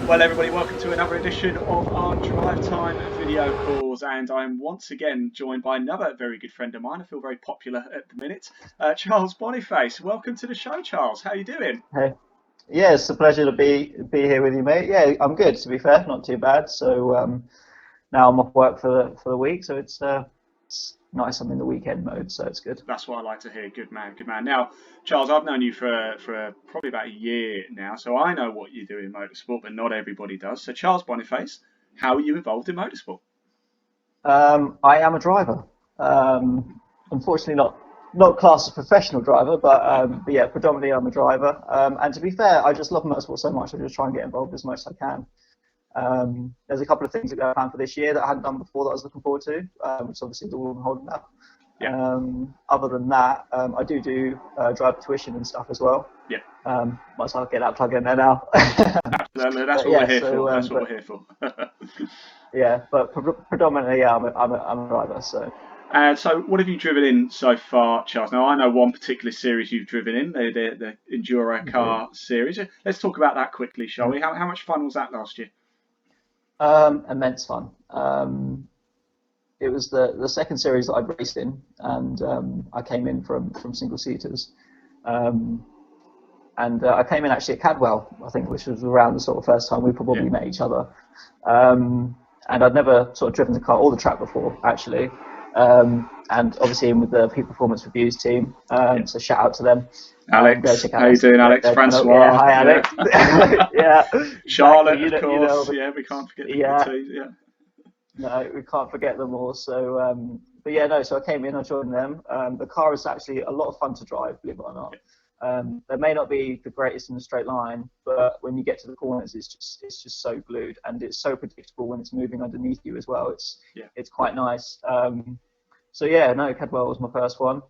Well, everybody, welcome to another edition of our Drive Time video calls, and I'm once again joined by another very good friend of mine. I feel very popular at the minute, Charles Boniface. Welcome to the show, Charles. How are you doing? Hey, yeah, it's a pleasure to be here with you, mate. Yeah, I'm good. To be fair, not too bad. So now I'm off work for the week, so it's nice. I'm in the weekend mode, so it's good. That's what I like to hear. Good man, good man. Now, Charles, I've known you for probably about a year now, so I know what you do in motorsport, but not everybody does. So, Charles Boniface, how are you involved in motorsport? I am a driver. Unfortunately, not classed as a professional driver, but yeah, predominantly I'm a driver. And to be fair, I just love motorsport so much. I just try and get involved as much as I can. There's a couple of things that go planned for this year that I hadn't done before that I was looking forward to, which obviously the woman holding up. Yeah. Other than that, I do driver tuition and stuff as well. Yeah. Might as well get that plug in there now. Absolutely. That's what we're here for. That's what we're here for. Yeah, but predominantly, yeah, I'm a driver. So what have you driven in so far, Charles? Now, I know one particular series you've driven in, the Enduro car series. Let's talk about that quickly, shall we? How much fun was that last year? Immense fun. It was the second series that I'd raced in, and I came in from single seaters. And I came in actually at Cadwell, I think, which was around the sort of first time we probably met each other. And I'd never sort of driven the car or the track before, actually. And obviously in with the Peak Performance Reviews team, so shout out to them. Alex, how you doing, Alex? Francois. Yeah, hi, Alex. Yeah. Charlotte, exactly. of course. Yeah, we can't forget the team. Yeah. No, we can't forget them all. So, but yeah, no. So I came in, I joined them. The car is actually a lot of fun to drive, believe it or not. They may not be the greatest in a straight line, but when you get to the corners, it's just so glued, and it's so predictable when it's moving underneath you as well. It's quite nice. So yeah, no, Cadwell was my first one.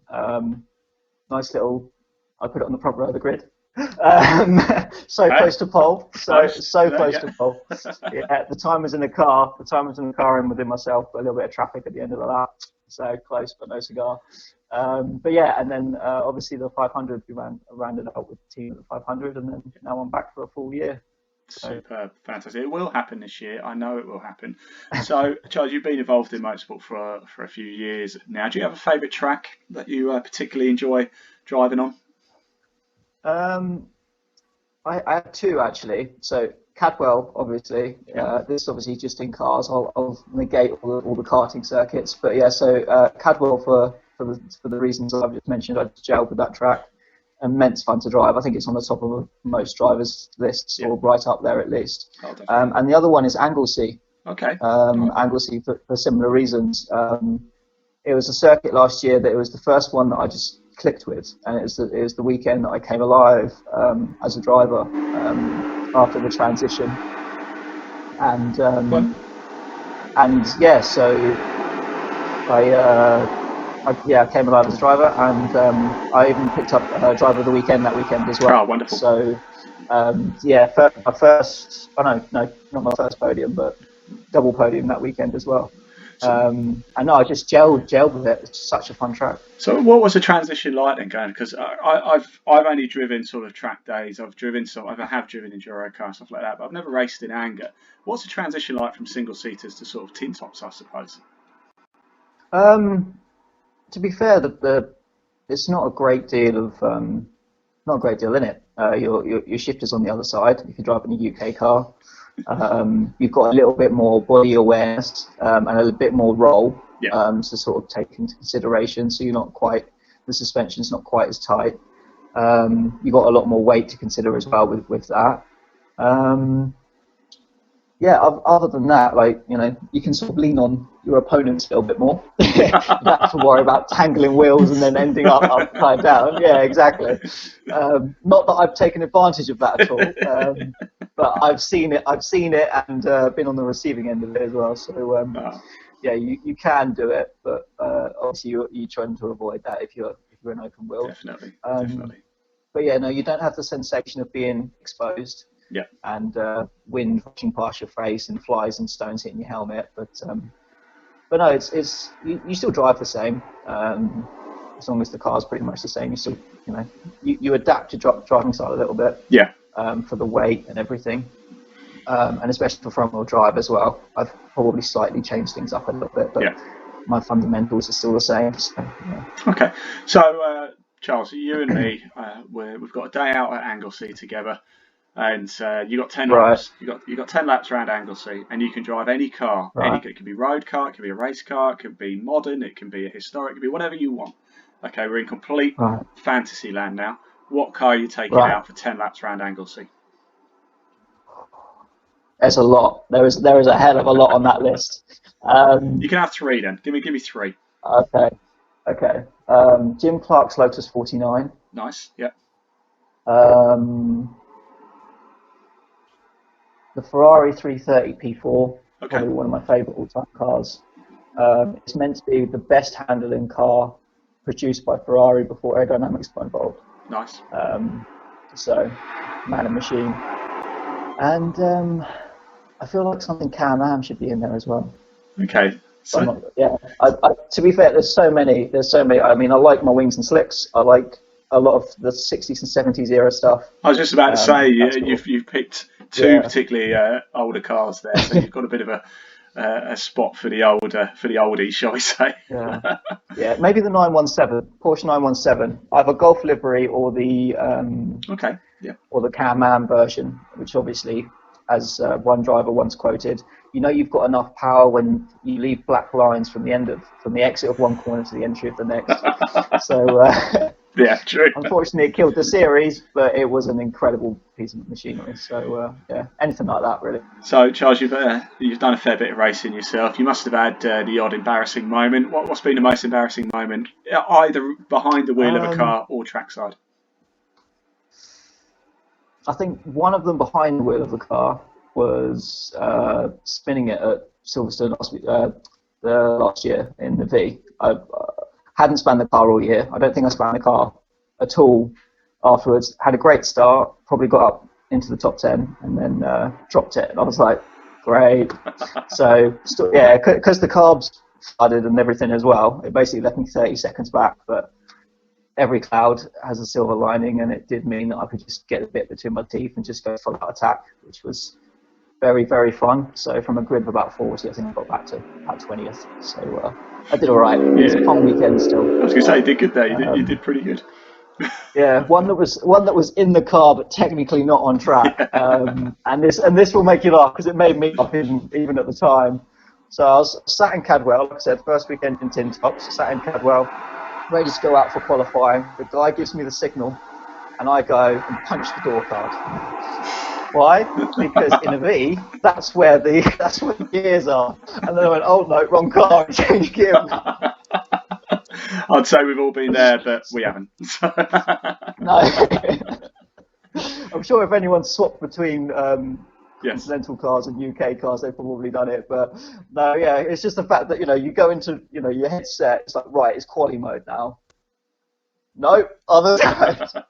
Nice little. I put it on the front row of the grid. Close to pole. Close to pole. Yeah, the time was in the car. And within myself, but a little bit of traffic at the end of the lap. So close, but no cigar. But yeah, and then obviously the 500, we rounded out with the team at the 500, and then now I'm back for a full year. Superb, fantastic. It will happen this year. I know it will happen. So, Charles, you've been involved in motorsport for a few years now. Do you have a favourite track that you particularly enjoy driving on? I have two actually. So Cadwell, obviously. This is obviously just in cars. I'll negate all the karting circuits. But yeah, so Cadwell for the reasons I've just mentioned, I just gelled with that track. Immense fun to drive. I think it's on the top of most drivers' lists, or right up there at least. And the other one is Anglesey. Okay. Anglesey for similar reasons. It was a circuit last year that it was the first one that I just clicked with, and it was the weekend that I came alive as a driver after the transition. And yeah, so I came alive as a driver, and I even picked up driver of the weekend that weekend as well. Oh, wonderful. So yeah, my first, not my first podium, but double podium that weekend as well. And no, I just gelled with it. It's such a fun track. So what was the transition like then, going? Because I've only driven sort of track days. I have driven enduro cars, stuff like that, but I've never raced in anger. What's the transition like from single seaters to sort of tin tops, I suppose? To be fair, it's not a great deal in it. Your shifter's on the other side if you're driving a UK car. You've got a little bit more body awareness and a bit more roll to sort of take into consideration. So the suspension's not quite as tight. You've got a lot more weight to consider as well with that. Yeah, other than that, you can sort of lean on your opponents a little bit more. You don't have to worry about tangling wheels and then ending up upside down. Yeah, exactly. Not that I've taken advantage of that at all, but I've seen it and been on the receiving end of it as well. So yeah, you can do it, but obviously you're trying to avoid that if you're in open wheel. Definitely. But yeah, no, you don't have the sensation of being exposed. Yeah. And wind rushing past your face and flies and stones hitting your helmet, but no, it's you still drive the same as long as the car's pretty much the same. You still you adapt your driving style a little bit. Yeah. For the weight and everything. and especially for front-wheel drive as well. I've probably slightly changed things up a little bit, but my fundamentals are still the same. So, yeah. Okay, so Charles, you and me, we've got a day out at Anglesey together, and you got 10 laps. You got 10 laps around Anglesey, and you can drive any car. Right. It can be road car, it can be a race car, it can be modern, it can be a historic, it can be whatever you want. Okay, we're in complete fantasy land now. What car are you taking out for 10 laps around Anglesey? There's a lot. There is a hell of a lot on that list. You can have 3 then. Give me 3. Okay. Jim Clark's Lotus 49. Nice. Yep. The Ferrari 330 P4. Probably one of my favourite all-time cars. It's meant to be the best handling car produced by Ferrari before aerodynamics got involved. Nice. So, man and machine. And I feel like something Can-Am should be in there as well. Okay. So to be fair, there's so many. I mean, I like my wings and slicks. I like a lot of the 60s and 70s era stuff. I was just about to say you've picked 2 particularly older cars there, so you've got a bit of a spot for the oldies, shall we say? Yeah. Maybe the 917, Porsche 917, either Golf livery or the or the Can-Am version, which obviously, as one driver once quoted, you've got enough power when you leave black lines from the exit of one corner to the entry of the next. So yeah, true. Unfortunately, it killed the series, but it was an incredible piece of machinery. So anything like that, really. So Charles, you've done a fair bit of racing yourself. You must have had the odd embarrassing moment. What's been the most embarrassing moment, either behind the wheel of a car or trackside? I think one of them behind the wheel of the car was spinning it at Silverstone last year in the V. I hadn't spanned the car all year. I don't think I spanned the car at all afterwards. Had a great start, probably got up into the top 10 and then dropped it. And I was like, great. So, because the carbs flooded and everything as well, it basically left me 30 seconds back. But every cloud has a silver lining, and it did mean that I could just get a bit between my teeth and just go full out attack, which was very, very fun. So from a grid of about 40, I think I got back to about 20th. So I did all right. It was a fun weekend still. I was going to say, you did good there. You did pretty good. One that was in the car, but technically not on track. And this will make you laugh because it made me laugh even at the time. So I was sat in Cadwell, like I said, first weekend in tin tops, sat in Cadwell, ready to go out for qualifying. The guy gives me the signal, and I go and punch the door card. Why? Because in a V, that's where the gears are. And then I went, oh no, wrong car, and changed gear. I'd say we've all been there, but we haven't. No. I'm sure if anyone swapped between continental cars and UK cars, they've probably done it. But no, it's just the fact that you go into your headset. It's like, right, it's quali mode now. No, other side. So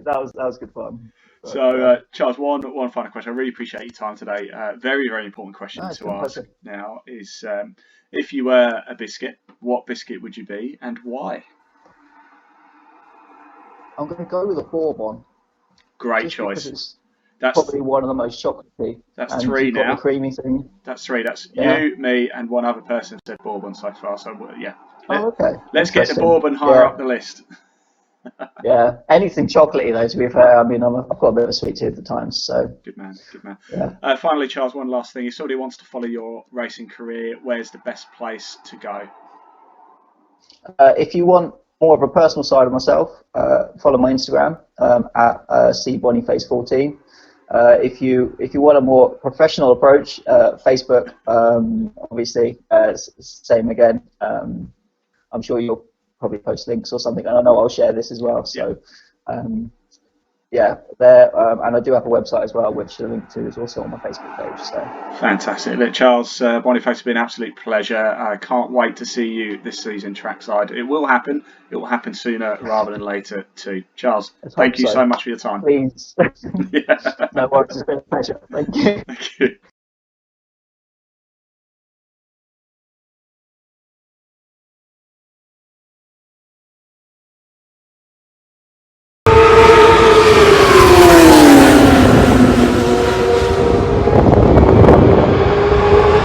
that was good fun. But, so Charles, one final question. I really appreciate your time today. Very, very important question to ask pleasure. now is if you were a biscuit, what biscuit would you be and why? I'm going to go with a bourbon. Great choice. That's probably one of the most chocolatey. That's 3 now. The creamy thing. That's 3. That's you, me, and one other person said bourbon so far. So okay. Let's get the bourbon higher up the list. Anything chocolatey though, to be fair. I mean, I've got a bit of a sweet tooth at times, so. Good man. Yeah. Finally, Charles, one last thing. If somebody wants to follow your racing career, where's the best place to go? If you want more of a personal side of myself, follow my Instagram at cboniface14. If you want a more professional approach, Facebook, obviously, same again. I'm sure you'll probably post links or something, and I know I'll share this as well. So, there, and I do have a website as well, which the link to is also on my Facebook page. So fantastic. Look, Charles Boniface, it's been an absolute pleasure. I can't wait to see you this season trackside. It will happen. It will happen sooner rather than later too. Charles, thank you so much for your time. Please. No worries. It's been a pleasure. Thank you. Thank you.